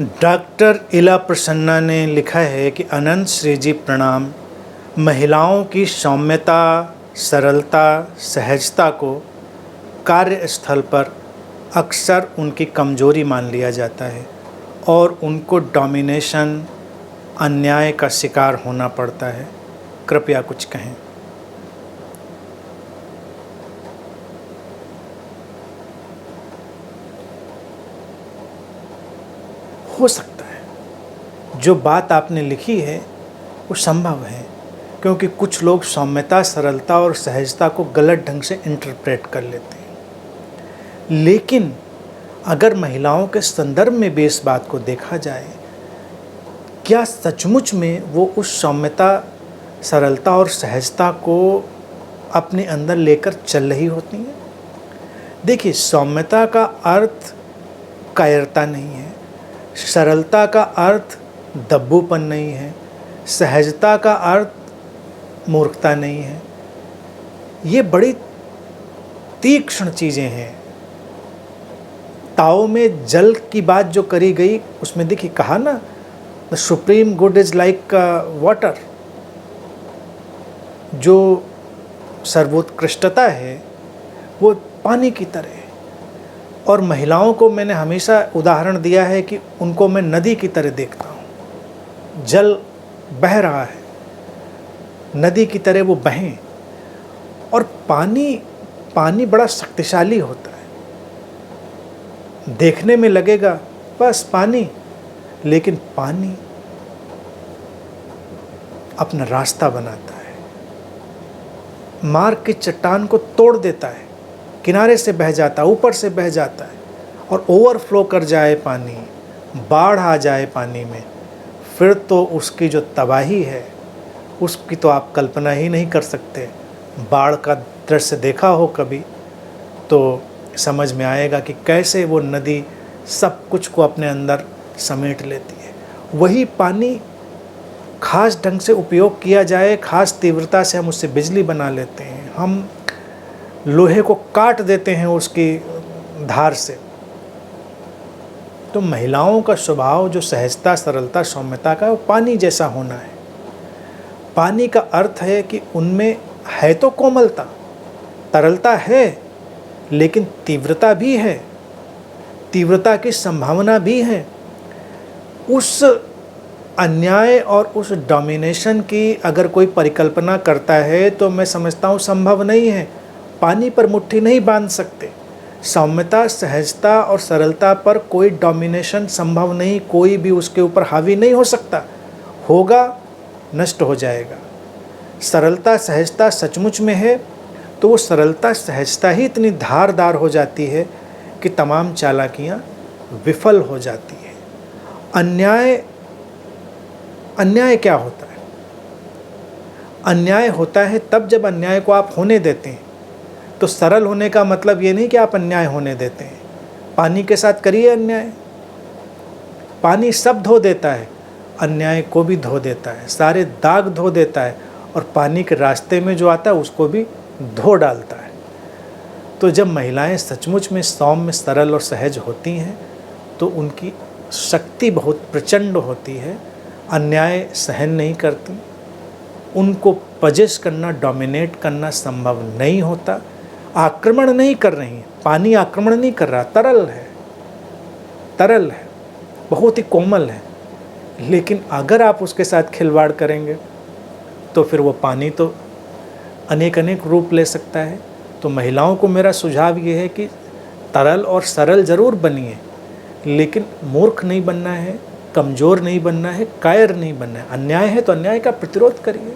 Doctor इला प्रसन्ना ने लिखा है कि अनंत श्री जी प्रणाम। महिलाओं की सौम्यता, सरलता, सहजता को कार्यस्थल पर अक्सर उनकी कमजोरी मान लिया जाता है और उनको डोमिनेशन, अन्याय का शिकार होना पड़ता है। कृपया कुछ कहें। हो सकता है जो बात आपने लिखी है वो संभव है, क्योंकि कुछ लोग सौम्यता, सरलता और सहजता को गलत ढंग से इंटरप्रेट कर लेते हैं। लेकिन अगर महिलाओं के संदर्भ में भी इस बात को देखा जाए, क्या सचमुच में वो उस सौम्यता, सरलता और सहजता को अपने अंदर लेकर चल रही होती हैं? देखिए, सौम्यता का अर्थ कायरता नहीं है, सरलता का अर्थ दब्बूपन नहीं है, सहजता का अर्थ मूर्खता नहीं है। ये बड़ी तीक्ष्ण चीज़ें हैं। ताओ में जल की बात जो करी गई, उसमें देखिए कहा ना, the supreme good is like water. जो सर्वोत्कृष्टता है वो पानी की तरह है। और महिलाओं को मैंने हमेशा उदाहरण दिया है कि उनको मैं नदी की तरह देखता हूँ। जल बह रहा है, नदी की तरह वो बहें। और पानी बड़ा शक्तिशाली होता है। देखने में लगेगा बस पानी, लेकिन पानी अपना रास्ता बनाता है, मार्ग की चट्टान को तोड़ देता है, किनारे से बह जाता है, ऊपर से बह जाता है। और ओवरफ्लो कर जाए पानी, बाढ़ आ जाए पानी में, फिर तो उसकी जो तबाही है उसकी तो आप कल्पना ही नहीं कर सकते। बाढ़ का दृश्य देखा हो कभी तो समझ में आएगा कि कैसे वो नदी सब कुछ को अपने अंदर समेट लेती है। वही पानी खास ढंग से उपयोग किया जाए, खास तीव्रता से हम उससे बिजली बना लेते हैं, हम लोहे को काट देते हैं उसकी धार से। तो महिलाओं का स्वभाव जो सहजता, सरलता, सौम्यता का, वो पानी जैसा होना है। पानी का अर्थ है कि उनमें है तो कोमलता, तरलता है, लेकिन तीव्रता भी है, तीव्रता की संभावना भी है। उस अन्याय और उस डोमिनेशन की अगर कोई परिकल्पना करता है तो मैं समझता हूँ संभव नहीं है। पानी पर मुट्ठी नहीं बांध सकते। सौम्यता, सहजता और सरलता पर कोई डोमिनेशन संभव नहीं, कोई भी उसके ऊपर हावी नहीं हो सकता। होगा, नष्ट हो जाएगा। सरलता, सहजता सचमुच में है तो वो सरलता, सहजता ही इतनी धारदार हो जाती है कि तमाम चालाकियाँ विफल हो जाती है। अन्याय क्या होता है? अन्याय होता है तब जब अन्याय को आप होने देते हैं। तो सरल होने का मतलब ये नहीं कि आप अन्याय होने देते हैं। पानी के साथ करिए अन्याय, पानी सब धो देता है, अन्याय को भी धो देता है, सारे दाग धो देता है, और पानी के रास्ते में जो आता है उसको भी धो डालता है। तो जब महिलाएं सचमुच में सौम्य, सरल और सहज होती हैं तो उनकी शक्ति बहुत प्रचंड होती है। अन्याय सहन नहीं करती, उनको पजेस करना, डोमिनेट करना संभव नहीं होता। आक्रमण नहीं कर रही हैं, पानी आक्रमण नहीं कर रहा, तरल है, बहुत ही कोमल है। लेकिन अगर आप उसके साथ खिलवाड़ करेंगे तो फिर वो पानी तो अनेक रूप ले सकता है। तो महिलाओं को मेरा सुझाव ये है कि तरल और सरल ज़रूर बनिए, लेकिन मूर्ख नहीं बनना है, कमज़ोर नहीं बनना है, कायर नहीं बनना है। अन्याय है तो अन्याय का प्रतिरोध करिए।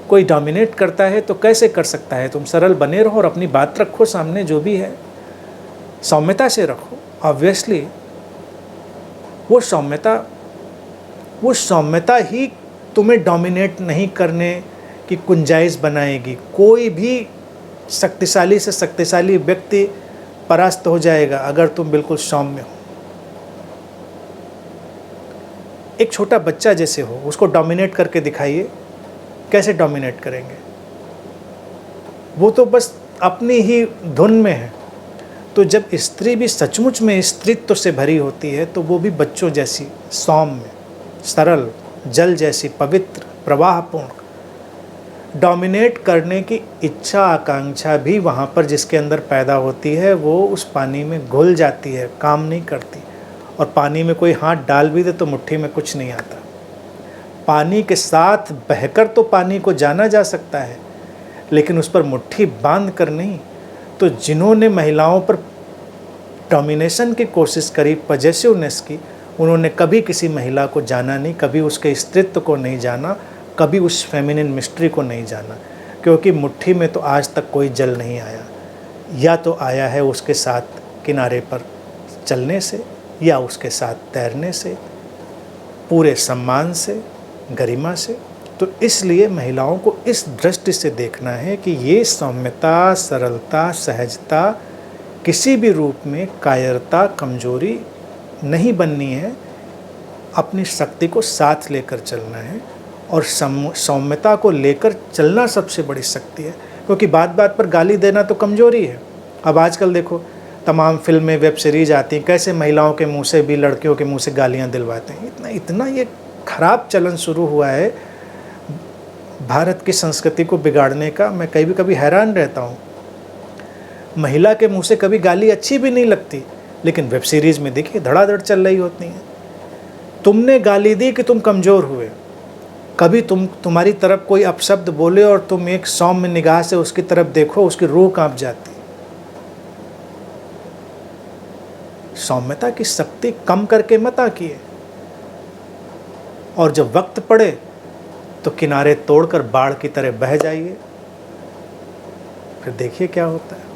कोई डोमिनेट करता है तो कैसे कर सकता है? तुम सरल बने रहो और अपनी बात रखो सामने, जो भी है सौम्यता से रखो। ऑब्वियसली वो सौम्यता ही तुम्हें डोमिनेट नहीं करने की गुंजाइश बनाएगी। कोई भी शक्तिशाली से शक्तिशाली व्यक्ति परास्त हो जाएगा अगर तुम बिल्कुल सौम्य हो। एक छोटा बच्चा जैसे हो, उसको डोमिनेट करके दिखाइए, कैसे डोमिनेट करेंगे? वो तो बस अपनी ही धुन में है। तो जब स्त्री भी सचमुच में स्त्रीत्व से भरी होती है तो वो भी बच्चों जैसी सौम्य, सरल, जल जैसी पवित्र, प्रवाहपूर्ण, डोमिनेट करने की इच्छा आकांक्षा भी वहाँ पर जिसके अंदर पैदा होती है वो उस पानी में घुल जाती है, काम नहीं करती। और पानी में कोई हाथ डाल भी दे तो मुट्ठी में कुछ नहीं आता। पानी के साथ बहकर तो पानी को जाना जा सकता है, लेकिन उस पर मुट्ठी बांध कर नहीं। तो जिन्होंने महिलाओं पर डोमिनेशन की कोशिश करी, पजेसिवनेस की, उन्होंने कभी किसी महिला को जाना नहीं, कभी उसके स्त्रीत्व को नहीं जाना, कभी उस फेमिनिन मिस्ट्री को नहीं जाना। क्योंकि मुट्ठी में तो आज तक कोई जल नहीं आया, या तो आया है उसके साथ किनारे पर चलने से, या उसके साथ तैरने से, पूरे सम्मान से, गरिमा से। तो इसलिए महिलाओं को इस दृष्टि से देखना है कि ये सौम्यता, सरलता, सहजता किसी भी रूप में कायरता, कमजोरी नहीं बननी है। अपनी शक्ति को साथ लेकर चलना है और सौम्यता को लेकर चलना सबसे बड़ी शक्ति है। क्योंकि बात बात पर गाली देना तो कमजोरी है। अब आजकल देखो तमाम फिल्में, वेब सीरीज आती हैं, कैसे महिलाओं के मुंह से भी लड़कियों के मुंह से गालियां दिलवाते हैं। इतना ये खराब चलन शुरू हुआ है भारत की संस्कृति को बिगाड़ने का। मैं कभी कभी हैरान रहता हूँ। महिला के मुंह से कभी गाली अच्छी भी नहीं लगती, लेकिन वेब सीरीज में देखिए धड़ाधड़ चल रही होती हैं। तुमने गाली दी कि तुम कमज़ोर हुए। कभी तुम्हारी तरफ कोई अपशब्द बोले और तुम एक सौम्य निगाह से उसकी तरफ देखो, उसकी रूह कांप जाती। सौम्यता की शक्ति कम करके मत आकिए, और जब वक्त पड़े तो किनारे तोड़कर बाढ़ की तरह बह जाइए। फिर देखिए क्या होता है।